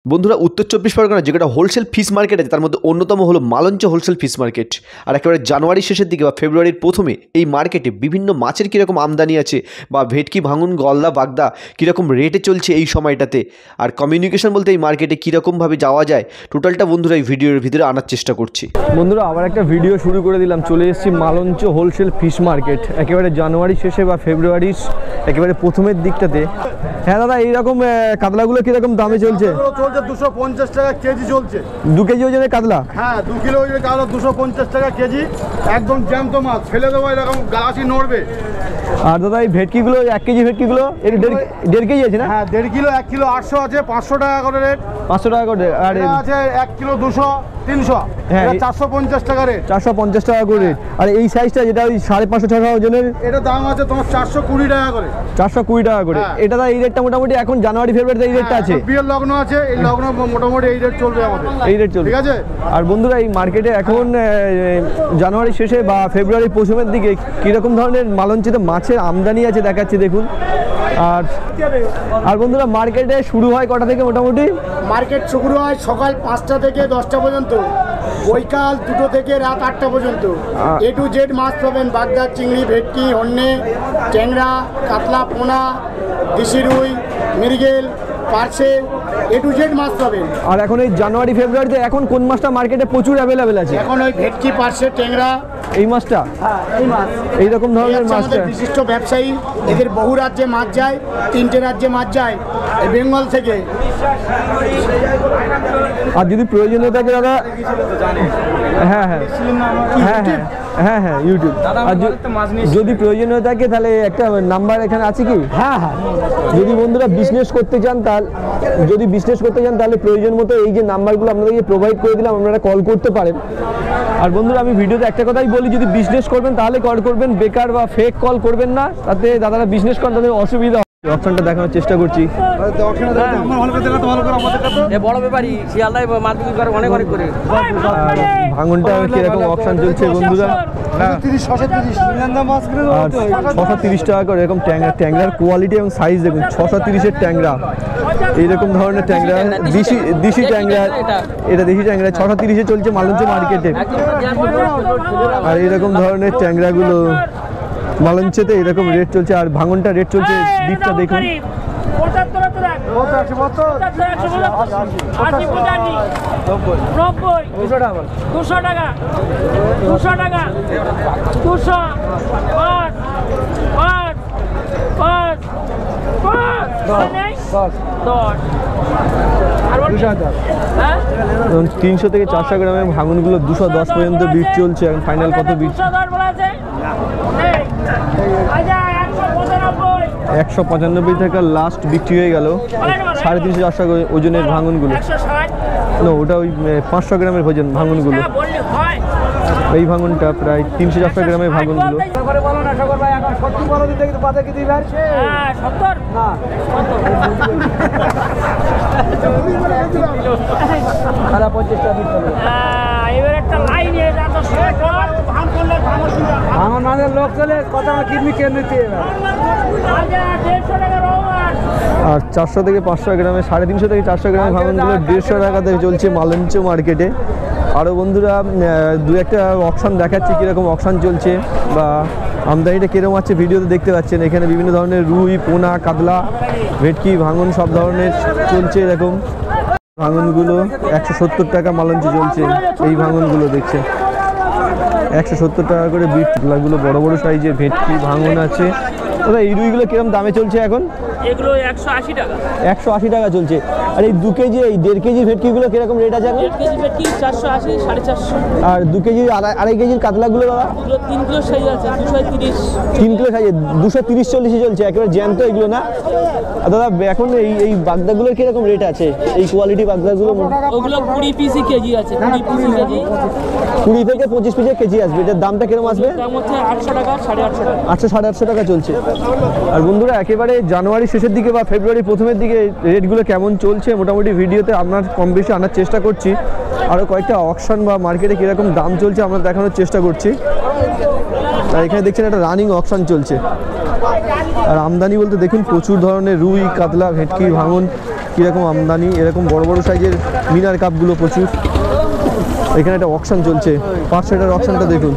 বন্ধুরা, উত্তর চব্বিশ পরগনা যেটা হোলসেল ফিশ মার্কেট আছে তার মধ্যে অন্যতম হলো মালঞ্চ হোলসেল ফিশ মার্কেট। আর একেবারে জানুয়ারির শেষের দিকে বা ফেব্রুয়ারির প্রথমে এই মার্কেটে বিভিন্ন মাছের কীরকম আমদানি আছে বা ভেটকি, ভাঙন, গলদা, বাগদা কীরকম রেটে চলছে এই সময়টাতে, আর কমিউনিকেশন বলতে এই মার্কেটে কীরকমভাবে যাওয়া যায়, টোটালটা বন্ধুরা এই ভিডিওর ভিতরে আনার চেষ্টা করছি। বন্ধুরা আবার একটা ভিডিও শুরু করে দিলাম, চলে এসেছি মালঞ্চ হোলসেল ফিশ মার্কেট একেবারে জানুয়ারির শেষে বা ফেব্রুয়ারির একেবারে প্রথমের দিকটাতে। হ্যাঁ দাদা, এইরকম কাতলাগুলো কীরকম দামে চলছে? 250 টাকা কেজি চলছে। 2 কেজি ওজনের কাতলা? হ্যাঁ, 2 কিলো ওজনের কাতলা 250 টাকা কেজি, একদম জ্যান্ত মাছ, ফেলে দেবো এরকম গালাসি নড়বে। আর দাদা এই ভেটকিগুলো, 1 কেজি ভেটকিগুলো এর 1.5 কেজি আছে না? হ্যাঁ, 1.5 কিলো, 1 কিলো 800 আছে, 500 টাকা করে রেট। 500 টাকা করে। আর আছে 1 কিলো 200, 300। হ্যাঁ, 450 টাকা রেট। 450 টাকা করে রেট। আর এই সাইজটা যেটা ওই 550 টাকা ওজনের, এটা দাম আছে তোমার 420 টাকা করে। 420 টাকা করে। এটা দা এই রেটটা মোটামুটি এখন জানুয়ারি ফেব্রুয়ারিতে এই রেটটা আছে। বিয়ের লগ্ন আছে, এই লগ্ন মোটামুটি এই রেট চলবে আমাদের। এই রেট চলবে, ঠিক আছে। আর বন্ধুরা এই মার্কেটে এখন জানুয়ারি শেষে বা ফেব্রুয়ারি প্রথমের দিকে কীরকম ধরনের মালঞ্চিতে মাছের আমদানি আছে দেখাচ্ছি দেখুন। আর বন্ধুরা মার্কেটে শুরু হয় কটা থেকে? মোটামুটি মার্কেট শুরু হয় সকাল 5টা থেকে 10টা পর্যন্ত, বৈকাল 2টো থেকে রাত 8টা পর্যন্ত। A to Z মাছ পাবেন, বাগদা, চিংড়ি, ভেটকি, হন্যে, ট্যাংরা, কাতলা, পোনা, দেশি রুই, মৃগেল, পার্সে, A to Z মাছ পাবেন। আর এখন এই জানুয়ারি ফেব্রুয়ারিতে এখন কোন মাছটা মার্কেটে প্রচুর অ্যাভেলেবেল আছে? এখন ওই ভেটকি, পার্সে, ট্যাংরা, এই মাছটা। হ্যাঁ, এই মাছ এইরকম ধরনের মাছটা বিশিষ্ট ব্যবসায়ী, এদের বহু রাজ্যে মাছ যায়, 3টে রাজ্যে মাছ যায় এই বেঙ্গল থেকে। আর যদি প্রয়োজন হয়ে থাকে দাদা, হ্যাঁ হ্যাঁ হ্যাঁ হ্যাঁ হ্যাঁ হ্যাঁ ইউটিউব। আর যদি প্রয়োজন হয়ে থাকে তাহলে একটা নাম্বার এখানে আছে কি? হ্যাঁ হ্যাঁ, যদি বন্ধুরা বিজনেস করতে চান তাহলে প্রয়োজন মতো এই যে নাম্বারগুলো আপনাদেরকে প্রোভাইড করে দিলাম, আপনারা কল করতে পারেন। আর বন্ধুরা আমি ভিডিওতে একটা কথাই বলি, যদি বিজনেস করবেন তাহলে কল করবেন, বেকার বা ফেক কল করবেন না, তাতে দাদারা বিজনেস করেন তাদের অসুবিধা। অপশনটা দেখানোর চেষ্টা করছি। বড় ব্যাপারী শিয়ালদায় মাছ বিক্রি করে অনেক করে। ভাঙনটা কিরকম অপশন চলছে বন্ধুরা? 630 টাকা করে এরকম ট্যাংরা। ট্যাংরার কোয়ালিটি এবং সাইজ দেখুন, 630-এর ট্যাংরা, এইরকম ধরনের ট্যাংরা, দেশি ট্যাংরা, এটা দেশি ট্যাংরা 630-এ চলছে মালঞ্চ মার্কেটে। আর এইরকম ধরনের ট্যাংরাগুলো মালঞ্চেতে এরকম রেট চলছে। আর ভাঙনটা রেট চলছে, দিকটা দেখুন। এবং 300 থেকে 400 গ্রামের ভাঙনগুলো 210 পর্যন্ত বিট চলছে। এখন ফাইনাল কত বিট? 195 থেকে লাস্ট বিক্রি হয়ে গেল। 350-400 ওজনের ভাঙনগুলো, না ওটা ওই 500 গ্রামের ওজন ভাঙনগুলো। এই ভাঙনটা প্রায় 300-400 গ্রামের ভাঙনগুলো। আমার মাঝের লোক চলে কথা কিডনি কেন্দ্রে। আর 400 থেকে 500 গ্রামে, 350 থেকে 400 গ্রামের ভাঙনগুলো 150 টাকাতে চলছে মালঞ্চ মার্কেটে। আরও বন্ধুরা দু একটা অকশন দেখাচ্ছি কীরকম অকশন চলছে বা আমদানিটা কীরকম আছে ভিডিওতে দেখতে পাচ্ছেন। এখানে বিভিন্ন ধরনের রুই, পোনা, কাতলা, ভেটকি, ভাঙন সব ধরনের চলছে। এরকম ভাঙনগুলো 170 টাকা মালঞ্চ চলছে। এই ভাঙনগুলো দেখছেন 170 টাকা করে বিট। কাতলাগুলো বড় বড় সাইজের ভেটকি, ভাঙন আছে। দাদা এই রুইগুলো কিরকম দামে চলছে এখন? এগুলো 180 টাকা। 180 টাকা চলছে। আর এই 2 কেজি, এই 1.5 কেজির ভেটকিগুলো কিরকম রেট আছে এখন? 1 কেজি ভেটকি 480, 450। আর 2 কেজি, 2.5 কেজির কাতলাগুলো দাদা? এগুলো 3 কিলো সাইজ আছে, 230। 3 কিলো সাইজে 230-40 চলছে, একেবারে জ্যান্ত এগুলো না? আর দাদা এখন এই বাগদাগুলোর কিরকম রেট আছে? এই কোয়ালিটি বাগদাগুলো ওগুলো 20 পিসি কেজি আছে, 20 পিসি কেজি, 20 থেকে 25 পিসের কেজি আসবে। এটার দামটা কিরকম আসবে? দাম হচ্ছে 800 টাকা, 850 টাকা। 800-850 টাকা চলছে। আর বন্ধুরা একেবারে জানুয়ারি শেষের দিকে বা ফেব্রুয়ারি প্রথমের দিকে রেটগুলো কেমন চলছে মোটামুটি ভিডিওতে আপনার কম বেশি আনার চেষ্টা করছি। আরও কয়েকটা অকশন বা মার্কেটে কীরকম দাম চলছে আমরা দেখানোর চেষ্টা করছি। আর এখানে দেখছেন একটা রানিং অকশন চলছে। আর আমদানি বলতে দেখুন প্রচুর ধরনের রুই, কাতলা, ভেটকি, ভাঙন কীরকম আমদানি, এরকম বড় বড় সাইজের মিনার কাপগুলো প্রচুর। এখানে একটা অকশন চলছে, 500টার অকশনটা দেখুন।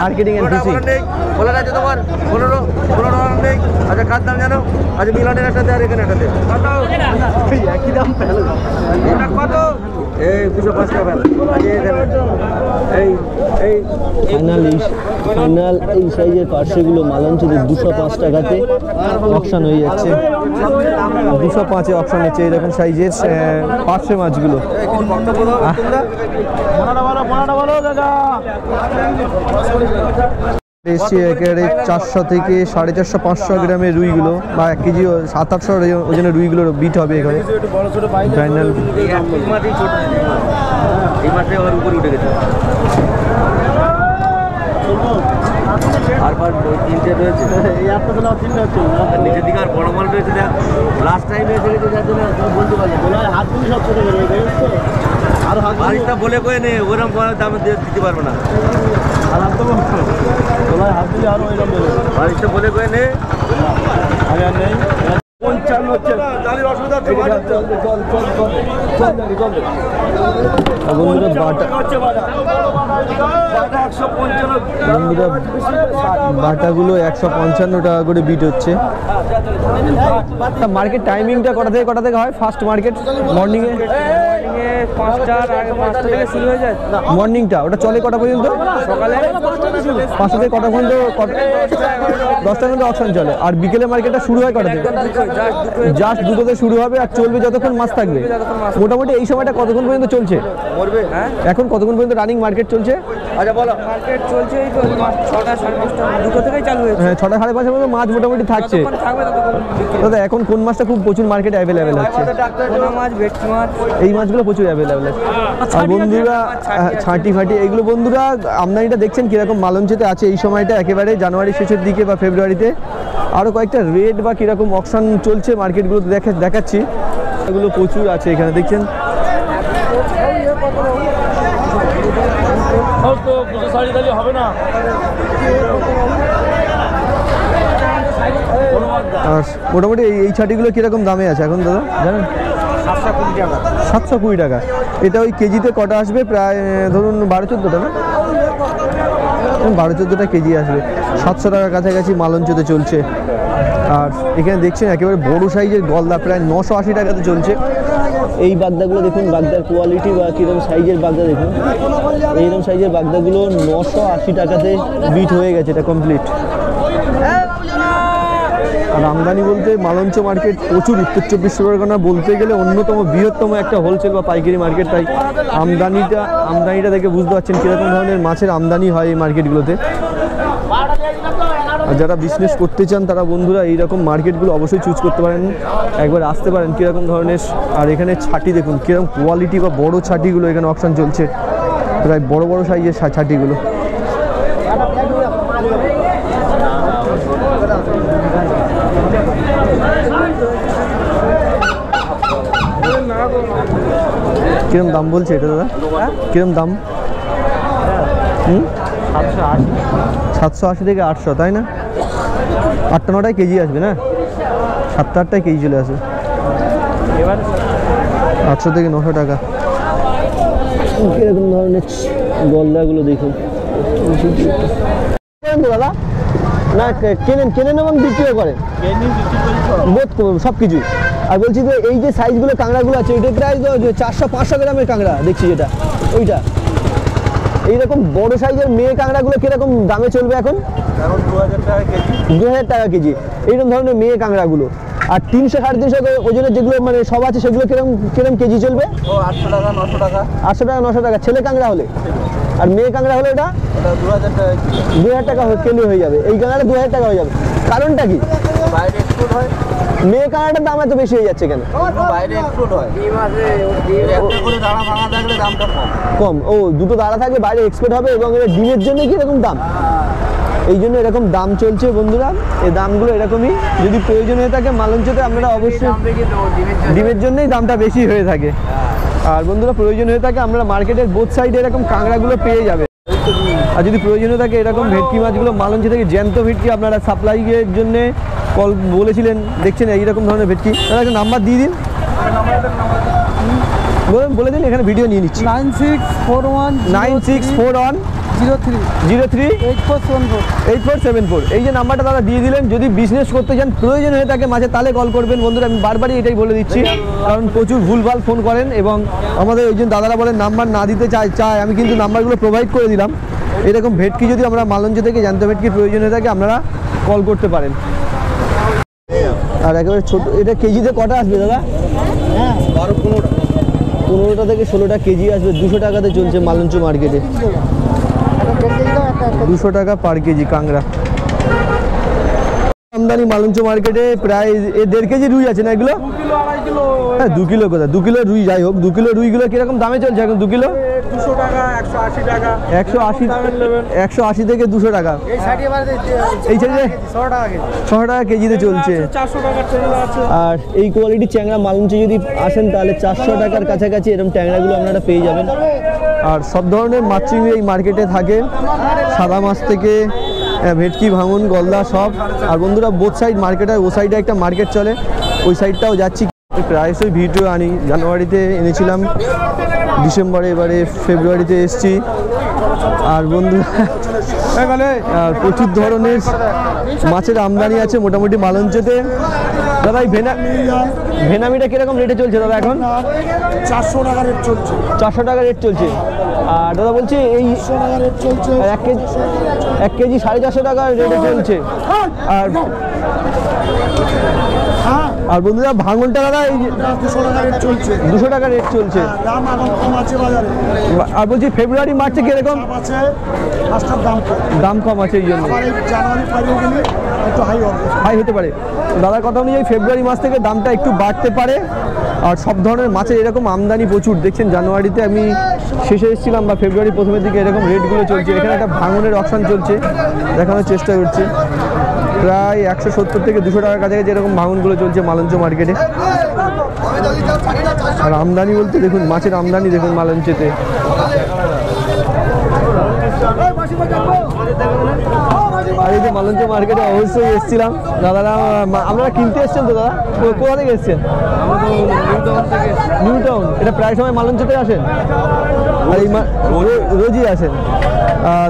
মার্কেটিং এন্ড ফিশিং বলে আছে তোমার 15 নেই। আচ্ছা কার দাম জানো? আজ মিলানের একটা দেয় আর এখানে একটা দেয় একই দাম এটা কত? এই 205 টাকা ফাইনাল এই সাইজের পার্সেগুলো মালঞ্চতে 205 টাকাতে অকশন হয়ে যাচ্ছে। 205-এ অকশন হচ্ছে এরকম সাইজের পার্সে মাছগুলো। এসছি একেবারে 400 থেকে 450-500 গ্রামের রুইগুলো, বা 1 কেজি 700-800 ওজনের রুইগুলোর বিট হবে এখানে। ফাইনাল এই মাসে আবার উপরে উঠে গেছে। আর তিনটে রয়েছে, নিচের দিকে আর বড় মাল রয়েছে। দেখ লাস্ট টাইম এসে গেছে, যার জন্য বলতে পারছি হাত দিয়ে সব ছোটো আর হাতটা বলে করে নে, ওরকম দামে দিতে পারবো না। আর হাত তো হাত দিয়ে আরো ওইরকম বাড়িটা বলে করে নে, আমি আর নেই 55 হচ্ছে জানির অসুবিধা হচ্ছে। বাটাগুলো 155 টাকা করে বিট হচ্ছে। মার্কেট টাইমিংটা কটা থেকে হয়? ফার্স্ট মার্কেট মর্নিংয়ে 5টা থেকে শুরু হয়ে যায়। মর্নিংটা ওটা চলে কটা পর্যন্ত? সকালে 5টা থেকে কটা পর্যন্ত? 10টা পর্যন্ত অকশন চলে। আর বিকেলে মার্কেটটা শুরু হয় কটা থেকে? জাস্ট 2টোতে শুরু হবে আর চলবে যতক্ষণ মাছ থাকবে। মোটামুটি এই সময়টা কতক্ষণ পর্যন্ত চলছে? এখন কতক্ষণ পর্যন্ত রানিং মার্কেট চলছে? আচ্ছা বলো। মার্কেট চলছে এই তো 6টা 5:30 2টো থেকেই চালু হয়েছে। হ্যাঁ 6টা 5:30 পর্যন্ত মাছ মোটামুটি থাকছে। দাদা এখন কোন মাছটা খুব প্রচুর মার্কেটে অ্যাভেলেবেল হচ্ছে? পোনা মাছ, ভেটকি মাছ, এই মাছগুলো প্রচুর অ্যাভেলেবেল আছে। আর বন্ধুরা ছাঁটি ফাটি এইগুলো বন্ধুরা আমদানিটা দেখছেন কীরকম মালঞ্চেতে আছে এই সময়টা, একেবারে জানুয়ারি শেষের দিকে বা ফেব্রুয়ারিতে। আরও কয়েকটা রেট বা কীরকম অকশন চলছে মার্কেটগুলো দেখাচ্ছি। এগুলো প্রচুর আছে এখানে দেখছেন। আর মোটামুটি এই ছাটিগুলো কীরকম দামে আছে এখন দাদা জানেন? 720 টাকা। 720 টাকা। এটা ওই কেজিতে কটা আসবে? প্রায় ধরুন 12-14টা না? 12-14টা কেজি আসবে। 700 টাকার কাছাকাছি মালঞ্চতে চলছে। আর এখানে দেখছেন একেবারে বড় সাইজের গলদা প্রায় 980 টাকাতে চলছে। এই বাগদাগুলো দেখুন, বাগদার কোয়ালিটি বা কীরকম সাইজের বাগদা দেখুন। এইরকম সাইজের বাগদাগুলো 980 টাকাতে বিট হয়ে গেছে, এটা কমপ্লিট। আর আমদানি বলতে মালঞ্চ মার্কেট প্রচুর, উত্তর 24 পরগনা বলতে গেলে অন্যতম বৃহত্তম একটা হোলসেল বা পাইকারি মার্কেট। তাই আমদানিটা দেখে বুঝতে পারছেন কীরকম ধরনের মাছের আমদানি হয় এই মার্কেটগুলোতে। আর যারা বিজনেস করতে চান তারা বন্ধুরা এইরকম মার্কেটগুলো অবশ্যই চুজ করতে পারেন, একবার আসতে পারেন কীরকম ধরনের। আর এখানে ছাটি দেখুন কীরকম কোয়ালিটি বা বড় ছাটিগুলো এখানে অকশন চলছে, প্রায় বড় বড় সাইজের ছাটিগুলো। কিরম দাম বলছে এটা দাদা? কিরম দাম? 780 থেকে 800, তাই না? 8-9টায় কেজি আসবে না? 7-8টায় কেজি চলে আসে। 800 থেকে 900 টাকা। কিরকম ধরনের গলদাগুলো দেখুন দাদা। না কেনেন এবং বিক্রিও করেন সব কিছুই। আর বলছি যে এই যে সাইজগুলো কাঁকড়াগুলো আছে এটা প্রায় 400-500 গ্রামের কাঁকড়া দেখছি, যেটা ওইটা এইরকম বড় সাইজের মেয়ে কাঁকড়াগুলো কিরকম দামে চলবে এখন? 2000 টাকা কেজি এইরকম ধরনের মেয়ে কাঁকড়াগুলো। আর 300-350 ওজনের যেগুলো মানে সব আছে সেগুলো কিরকম কেজি চলবে? 800 টাকা 900 টাকা। 800 টাকা 900 টাকা ছেলে কাঁকড়া হলে। আর মেয়ে কাঁকড়া হলে এটা 2000 টাকা কিলো হয়ে যাবে। এই কাঁকড়াটা 2000 টাকা হয়ে যাবে। কারণটা কি? বাইরে এক্সপোর্ট হয়। মেয়ে কাঁকড়াটার দাম এত বেশি হয়ে যাচ্ছে কেন? বাইরে এক্সপোর্ট হয়। একটা করে দাঁড়া ভাঙা থাকলে দামটা কম। ও দুটো দাঁড়া থাকলে বাইরে এক্সপোর্ট হবে এবং এর ডিমের জন্য কি এরকম দাম? এই জন্য এরকম দাম চলছে বন্ধুরা। এই দামগুলো এরকমই, যদি প্রয়োজন হয়ে থাকে মালঞ্চতে আপনারা অবশ্যই, ডিমের জন্যই দামটা বেশি হয়ে থাকে। আর বন্ধুরা প্রয়োজন হয়ে থাকে আমরা মার্কেটের বোথ সাইডে এরকম কাঁকড়াগুলো পেয়ে যাবে। আর যদি প্রয়োজন হয়ে থাকে এরকম ভেটকি মাছগুলো মালঞ্চ থেকে জ্যান্ত ভেটকি আপনারা সাপ্লাইয়ের জন্য কল বলেছিলেন, দেখছেন এইরকম ধরনের ভেটকি। তাহলে একটা নাম্বার দিয়ে দিন, বলে দিন, এখানে ভিডিও নিয়ে নিচ্ছি। 9641 03 8474। এই যে নাম্বারটা দাদা দিয়ে দিলেন, যদি বিজনেস করতে চান প্রয়োজন হয়ে থাকে মাঝে তাহলে কল করবেন বন্ধুরা। আমি বারবারই এটাই বলে দিচ্ছি, কারণ প্রচুর ভুলভাল ফোন করেন এবং আমাদের ওই জন্য দাদারা বলেন নাম্বার না দিতে চায়। আমি কিন্তু নাম্বারগুলো প্রোভাইড করে দিলাম। এরকম ভেটকি যদি আমরা মালঞ্চ থেকে জ্যান্ত ভেটকির প্রয়োজন হয়ে থাকে আপনারা কল করতে পারেন। আর একেবারে ছোট, এটা কেজিতে কটা আসবে দাদা? 15টা থেকে 16টা কেজি আসবে। 200 টাকাতে চলছে মালঞ্চ মার্কেটে, 200 টাকা পার কেজি কাঁকড়া আমদানি মালঞ্চ মার্কেটে। প্রায় 1.5 কেজি রুই আছে না এগুলো? হ্যাঁ 2 কিলো কোথায়, 2 কিলো রুই, যাই হোক 2 কিলো রুইগুলো কিরকম দামে চলছে এখন? 2 কিলো 200 টাকা, 180 টাকা, 180 থেকে 200 টাকা। এই সাইডে 6 টাকা কেজিতে চলছে। 400 টাকা ট্যাংরা আছে। আর এই কোয়ালিটির চ্যাংড়া মালঞ্চে যদি আসেন তাহলে 400 টাকার কাছাকাছি এরকম ট্যাংরাগুলো আপনারা পেয়ে যাবেন। আর সব ধরনের মাছ চিংড়ি এই মার্কেটে থাকে, সাদা মাছ থেকে ভেটকি, ভাঙন, গলদা সব। আর বন্ধুরা বোথ সাইড মার্কেট হয়, ও সাইডে একটা মার্কেট চলে, ওই সাইডটাও যাচ্ছি। প্রায়শই ভিডিও আনি, জানুয়ারিতে এনেছিলাম, ডিসেম্বরে, এবারে ফেব্রুয়ারিতে এসছি। আর বন্ধুরা আর প্রচুর ধরনের মাছের আমদানি আছে মোটামুটি মালঞ্চতে। দাদা এই ভেনামিটা কিরকম রেটে চলছে দাদা এখন? 400 টাকা রেট চলছে। 400 টাকা রেট চলছে। আর দাদা বলছি এই 1 কেজি 450 টাকা রেটে চলছে। আর বন্ধুরা ভাঙনটা দাদা এই 200 টাকা রেট চলছে। 200 টাকা রেট চলছে। দাম এখন কম আছে বাজারে। আর বলছি ফেব্রুয়ারি মার্চে কিরকম আছে? মাছটার দাম কম আছে, এই জন্য জানুয়ারি ফেব্রুয়ারি একটু হাই হতে পারে। দাদার কথা অনুযায়ী ফেব্রুয়ারি মাস থেকে দামটা একটু বাড়তে পারে। আর সব ধরনের মাছের এরকম আমদানি প্রচুর। দেখছেন জানুয়ারিতে আমি শেষে এসেছিলাম বা ফেব্রুয়ারি প্রথমের দিকে এরকম রেটগুলো চলছে। এখানে একটা ভাঙনের অপশান চলছে, দেখানোর চেষ্টা করছি। প্রায় 170 থেকে 200 টাকার কাছাকাছি এরকম ভাঙনগুলো চলছে মালঞ্চ মার্কেটে। আর আমদানি বলতে দেখুন, মাছের আমদানি দেখুন মালঞ্চেতে। আর এই যে মালঞ্চ মার্কেটে অবশ্যই এসেছিলাম দাদারা, আপনারা কিনতে এসছেন তো দাদা? কোথা থেকে এসছেন? New town. এটা প্রায় সময় মালঞ্চতে আসেন? আর এই রোজই আসেন?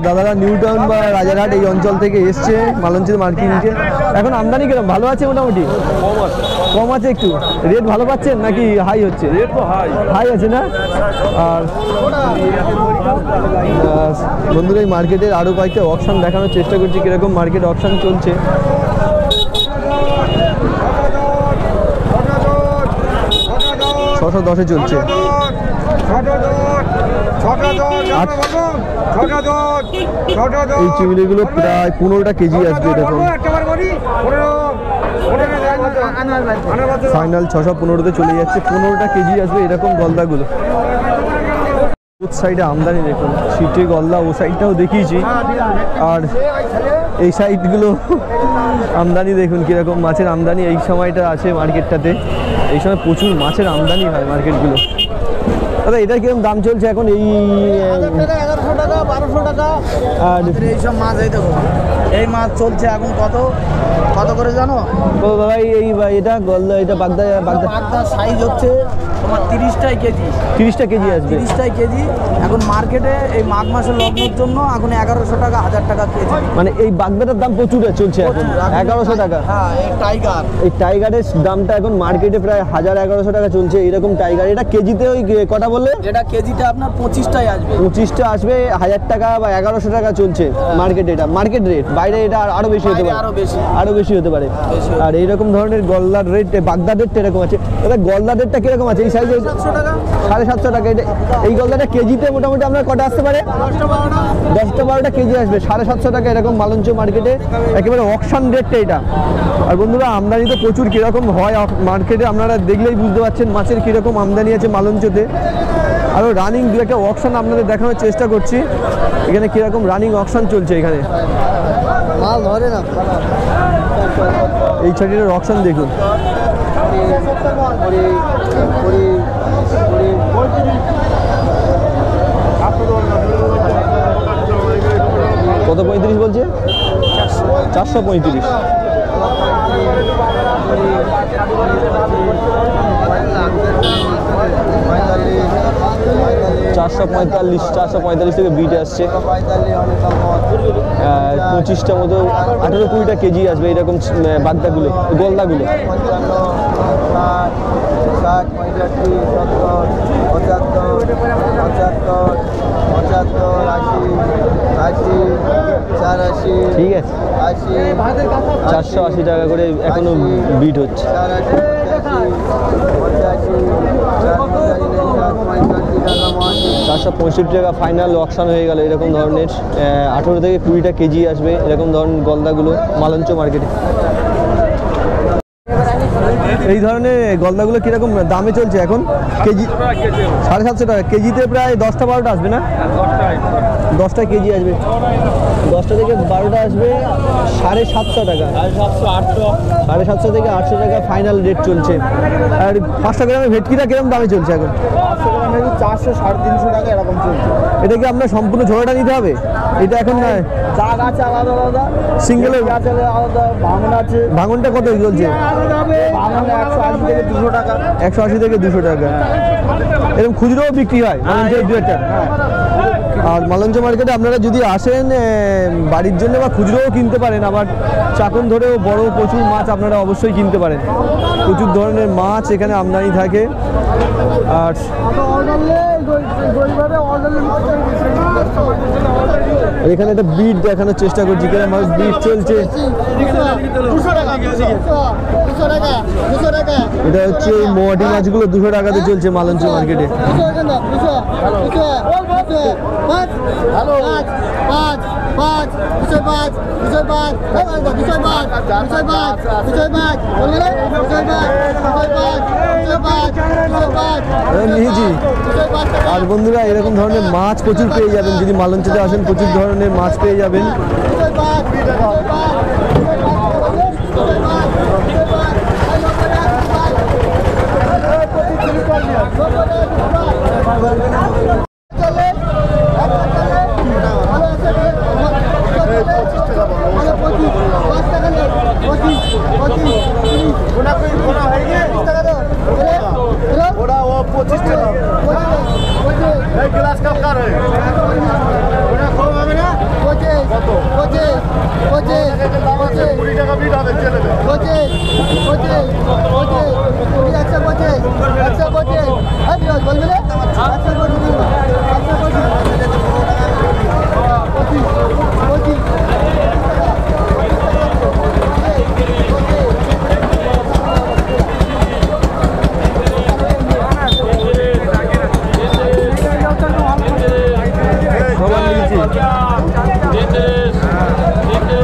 দাদারা নিউ টাউন বা রাজারহাট এই অঞ্চল থেকে এসছে মালঞ্চের মার্কেটে। এখন আমদানি কিরকম? ভালো আছে মোটামুটি? কম আছে একটু। রেট ভালো পাচ্ছেন নাকি হাই হচ্ছে? রেট তো হাই আছে না? আর বন্ধুরা এই মার্কেটের আরও কয়েকটা অপশান দেখানোর চেষ্টা করছি কিরকম মার্কেট অপশান চলছে। 610 চলছে। এই চিংড়িগুলো প্রায় 15টা কেজি আসবে এরকম। ফাইনাল 615তে চলে যাচ্ছে, 15টা কেজি আসবে এরকম গলদাগুলো। সাইডে আমদানি দেখুন, ছিটে গলদা ও সাইডটাও দেখিয়েছি। আর এই সাইডগুলো আমদানি দেখুন কিরকম মাছের আমদানি এই সময়টা আছে মার্কেটটাতে। এই সময় প্রচুর মাছের আমদানি হয় মার্কেটগুলো। দাদা এটার কিরকম দাম চলছে এখন? এই 1100 টাকা 1200 টাকা। আর এইসব মাছ এই দেখো, এই মাছ চলছে এখন কত করে জানো? কত দাদা? এই এটা গলদা, এটা বাগদা সাইজ হচ্ছে তোমার 30টা কেজি। 30টা কেজি আসবে? 30টা কেজি। এখন মার্কেটে এই মাঘ মাসের লগ্নের জন্য এখন 1100 টাকা 1000 টাকা কেজি। মানে এই বাগদাটার দাম প্রচুর চলছে এখন, 1100 টাকা। হ্যাঁ এই টাইগারের দামটা এখন মার্কেটে প্রায় 1000-1100 টাকা চলছে এরকম টাইগার। এটা কেজিতে ওই কটা বললে? এটা কেজিটা আপনার 25টাই আসবে। 25টা আসবে, 1000 টাকা বা 1100 টাকা চলছে মার্কেটে। এটা মার্কেট রেট, বাইরে এটা আরো বেশি হতে পারে, আরো বেশি হতে পারে। আর এইরকম ধরনের গলদার রেট, বাগদার রেটটা এরকম আছে। এটা গলদার রেটটা কিরকম আছে? এই সাইজে 750 টাকা। এটা এই গলদাটা কেজিতে মোটামুটি আপনার কটা আসতে পারে? 10-12টা কেজি আসবে, 750 টাকা এরকম মালঞ্চ মার্কেটে। একেবারে অকশন রেটটা এটা। আর বন্ধুরা আমদানি তো প্রচুর কিরকম হয় মার্কেটে আপনারা দেখলেই বুঝতে পারছেন মাছের কিরকম আমদানি আছে মালঞ্চতে। আরও রানিং দু একটা অকশন আপনাদের দেখানোর চেষ্টা করছি, এখানে কিরকম রানিং অকশন চলছে এখানে। মাল ধরে না। এই ছাটিটার অপশন দেখুন, কত 35 বলছে? 435। $445 থেকে বিট আসছে। 25টা মতো 18-20টা কেজি আসবে এরকম বাগদাগুলো, গলদাগুলো। 85, ঠিক আছে, 480 টাকা করে এখনো বিট হচ্ছে। 465 টাকা ফাইনাল অকশন হয়ে গেল। এরকম ধরনের 18 থেকে 20টা কেজি আসবে এরকম ধরনের গলদাগুলো মালঞ্চ মার্কেটে। এই ধরনের গলদাগুলো কিরকম দামে চলছে এখন? কেজি 750 টাকা কেজিতে, প্রায় 10টা 12টা আসবে না? 10টা কেজি আসবে, 10টা থেকে 12টা আসবে 750 টাকা। 750 থেকে 800 টাকা ফাইনাল রেট চলছে। আর 500 গ্রামের ভেটকিটা কিরকম দামে চলছে এখন? 400 350 টাকা এরকম চলছে। এটা কি আপনার সম্পূর্ণ ঝোড়াটা নিতে হবে? এটা এখন না, চাক আছে আলাদা আলাদা, সিঙ্গেল আছে আলাদা, ভাঙন আছে। ভাঙনটা কত চলছে? ভাঙন 180 থেকে 200 টাকা। 180 থেকে 200 টাকা। এরকম খুচরোও বিক্রি হয় মালঞ্চের দু একটা। আর মালঞ্চ মার্কেটে আপনারা যদি আসেন বাড়ির জন্য বা খুচরোও কিনতে পারেন, আবার চাকন ধরেও বড় প্রচুর মাছ আপনারা অবশ্যই কিনতে পারেন। প্রচুর ধরনের মাছ এখানে আমদানি থাকে। আর এখানে একটা বিট দেখানোর চেষ্টা করছি, কিরকম বিট চলছে। এটা হচ্ছে এই মোয়াটি মাছগুলো 200 টাকাতে চলছে মালঞ্চ মার্কেটে। নিয়েছি। আর বন্ধুরা এরকম ধরনের মাছ প্রচুর পেয়ে যাবেন যদি মালঞ্চতে আসেন, প্রচুর ধরনের মাছ পেয়ে যাবেন।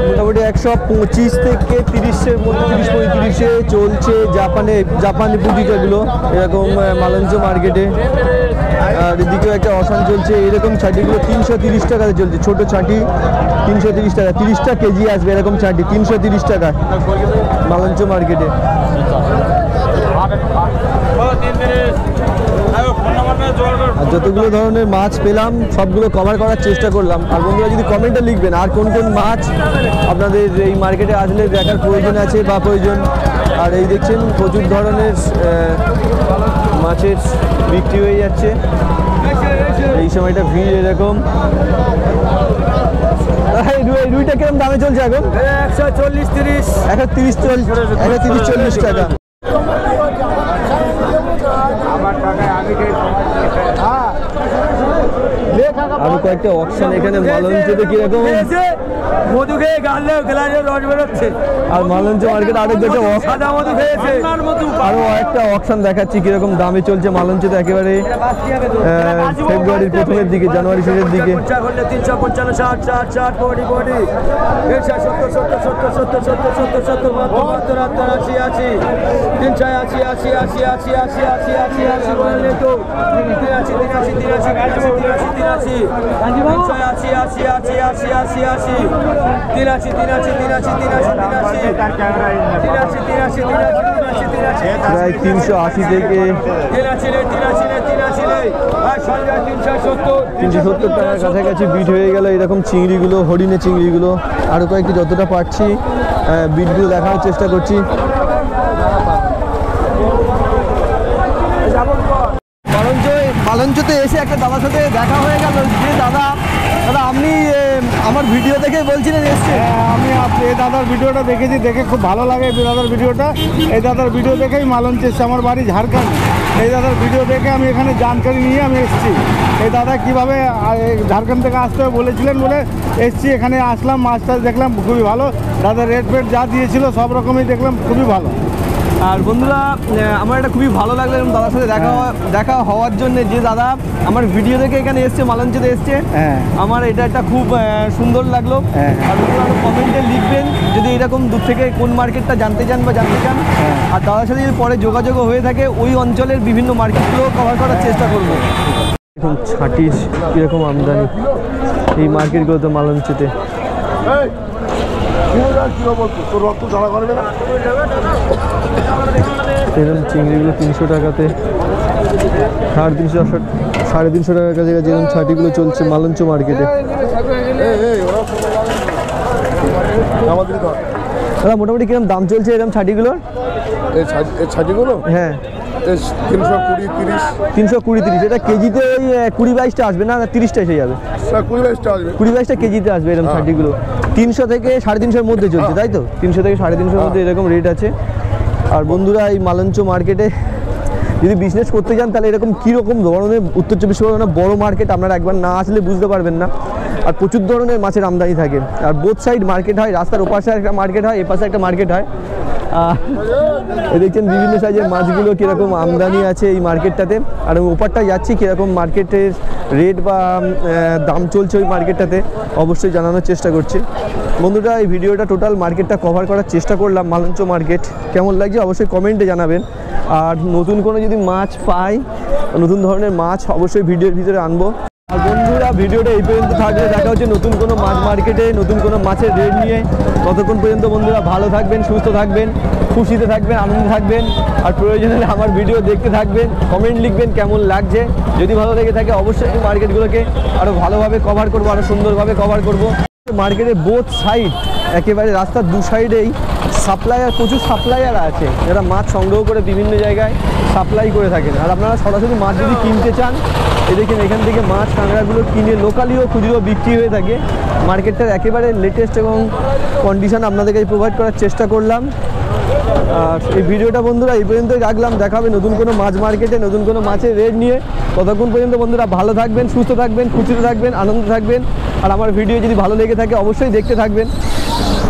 মোটামুটি 125 থেকে 30-এর মধ্যে, 30-35-এ চলছে জাপানি পুঁটিটাগুলো এরকম মালঞ্চ মার্কেটে। আর এদিকেও একটা অসান চলছে, এরকম ছাটিগুলো 330 টাকাতে চলছে। ছোট ছাটি 330 টাকা, 30টা কেজি আসবে এরকম ছাটি 330 টাকা মালঞ্চ মার্কেটে। আর যতগুলো ধরনের মাছ পেলাম সবগুলো কভার করার চেষ্টা করলাম। আর বন্ধুরা যদি কমেন্টে লিখবেন আর কোন কোন মাছ আপনাদের এই মার্কেটে আসলে দেখার প্রয়োজন আছে বা প্রয়োজন। আর এই দেখছেন প্রচুর ধরনের মাছের বিক্রি হয়ে যাচ্ছে এই সময়টা, ভিড় এরকম। রুইটা কিরকম দামে চলছে এখন? 140-30 130-40 টাকা। আরো কয়েকটা অপশন এখানে মালঞ্চতে কিরকম মধু খেয়ে গালে গ্লাসে রস বেরোচ্ছে। আর মালঞ্চ মার্কেট আরেক দুটো সাদা মধু খেয়েছে। আরো একটা অপশন দেখাচ্ছি কিরকম দামে চলছে মালঞ্চতে একেবারে ফেব্রুয়ারির প্রথমের দিকে, জানুয়ারি শেষের দিকে। 355, 60, 60, 40, 40, 70, 70, 70, 70, 70, 70, 70, 72, 80, 80, 380, 80, 80, 80, 80, 80, 80, 80 বললে তো 83, 83, 83, 83, 83, 83, 80, 80, 80, 80, 80, 80, প্রায় 380 থেকে 370 টাকার কাছাকাছি বিট হয়ে গেল এরকম চিংড়িগুলো, হরিণের চিংড়িগুলো। আরও কয়েকটি যতটা পারছি বিটগুলো দেখানোর চেষ্টা করছি। মালঞ্চতে এসে একটা দাদার সাথে দেখা হয়ে গেল। যে দাদা আপনি আমার ভিডিও দেখে বলছিলেন এসছে? আমি এই দাদার ভিডিওটা দেখেছি, দেখে খুব ভালো লাগে এই দাদার ভিডিওটা। এই দাদার ভিডিও দেখেই মালঞ্চ এসছে, আমার বাড়ি ঝাড়খণ্ড। এই দাদার ভিডিও দেখে আমি এখানে জানকারি নিয়ে আমি এসেছি। এই দাদা কীভাবে ঝাড়খণ্ড থেকে আসতে হবে বলেছিলেন বলে এসেছি, এখানে আসলাম, মাছটা দেখলাম খুবই ভালো। দাদা রেট ফেট যা দিয়েছিল সব রকমই দেখলাম খুবই ভালো। আর বন্ধুরা আমার এটা খুবই ভালো লাগলো এরকম দাদার সাথে দেখা হওয়ার জন্য। যে দাদা আমার ভিডিও দেখে এখানে এসছে, মালঞ্চতে এসছে, আমার এটা একটা খুব সুন্দর লাগলো। আর বন্ধুরা কমেন্টে লিখবেন যদি এরকম দূর থেকে কোন মার্কেটটা জানতে চান। আর দাদার সাথে যদি পরে যোগাযোগও হয়ে থাকে ওই অঞ্চলের বিভিন্ন মার্কেটগুলো কভার করার চেষ্টা করবো। এখন ছাটির কীরকম আমদানি এই মার্কেটগুলোতে মালঞ্চতে। এরকম চিংড়িগুলো 300 টাকাতে, 350 টাকার কাছাকাছি এরকম ছাটিগুলো চলছে মালঞ্চ মার্কেটে। দাদা মোটামুটি কিরকম দাম চলছে এরকম ছাটিগুলোর? ছাটিগুলো হ্যাঁ 320-30। এটা কেজিতে ওই 20-22টা আসবে না 30টা এসে যাবে? 20-22টা কেজিতে আসবে এরকম ছাটিগুলো। 300 থেকে 350-এর মধ্যে চলছে তাই তো? 300 থেকে 350-এর মধ্যে এরকম রেট আছে। আর বন্ধুরা এই মালঞ্চ মার্কেটে যদি বিজনেস করতে যান তাহলে এরকম কীরকম ধরনের উত্তর 24 পরগনা বড় মার্কেট, আপনারা একবার না আসলে বুঝতে পারবেন না। আর প্রচুর ধরনের মাছের আমদানি থাকে। আর বোথ সাইড মার্কেট হয়, রাস্তার ওপাশে একটা মার্কেট হয়, এপাশে একটা মার্কেট হয়। দেখছেন বিভিন্ন সাইজের মাছগুলো কীরকম আমদানি আছে এই মার্কেটটাতে। আর ওপারটা যাচ্ছি কীরকম মার্কেটের রেট বা দাম চলছে ওই মার্কেটটাতে অবশ্যই জানানোর চেষ্টা করছি। বন্ধুরা এই ভিডিওটা টোটাল মার্কেটটা কভার করার চেষ্টা করলাম। মালঞ্চ মার্কেট কেমন লাগছে অবশ্যই কমেন্টে জানাবেন। আর নতুন কোনো যদি মাছ পাই, নতুন ধরনের মাছ অবশ্যই ভিডিওর ভিতরে আনবো। আর বন্ধুরা ভিডিওটা এই পর্যন্ত থাকলে দেখা হচ্ছে নতুন কোনো মাছ মার্কেটে নতুন কোনো মাছের রেট নিয়ে। ততক্ষণ পর্যন্ত বন্ধুরা ভালো থাকবেন, সুস্থ থাকবেন, খুশিতে থাকবেন, আনন্দে থাকবেন। আর প্রয়োজন হলে আমার ভিডিও দেখতে থাকবেন, কমেন্ট লিখবেন কেমন লাগছে। যদি ভালো লেগে থাকে অবশ্যই মার্কেটগুলোকে আরও ভালোভাবে কভার করবো, আরও সুন্দরভাবে কভার করব। মার্কেটের বোথ সাইড একেবারে রাস্তার দু সাইডেই প্রচুর সাপ্লায়ার আছে যারা মাছ সংগ্রহ করে বিভিন্ন জায়গায় সাপ্লাই করে থাকেন। আর আপনারা সরাসরি মাছ যদি কিনতে চান দেখেন এখান থেকে মাছ কাঁকড়াগুলো কিনে লোকালিও খুচরো বিক্রি হয়ে থাকে। মার্কেটটার একেবারে লেটেস্ট এবং কন্ডিশন আপনাদেরকে প্রোভাইড করার চেষ্টা করলাম। আর এই ভিডিওটা বন্ধুরা এই পর্যন্তই রাখলাম। দেখা হবে নতুন কোনো মাছ মার্কেটে নতুন কোনো মাছের রেট নিয়ে। ততক্ষণ পর্যন্ত বন্ধুরা ভালো থাকবেন, সুস্থ থাকবেন, খুশিতে থাকবেন, আনন্দ থাকবেন। আর আমার ভিডিও যদি ভালো লেগে থাকে অবশ্যই দেখতে থাকবেন।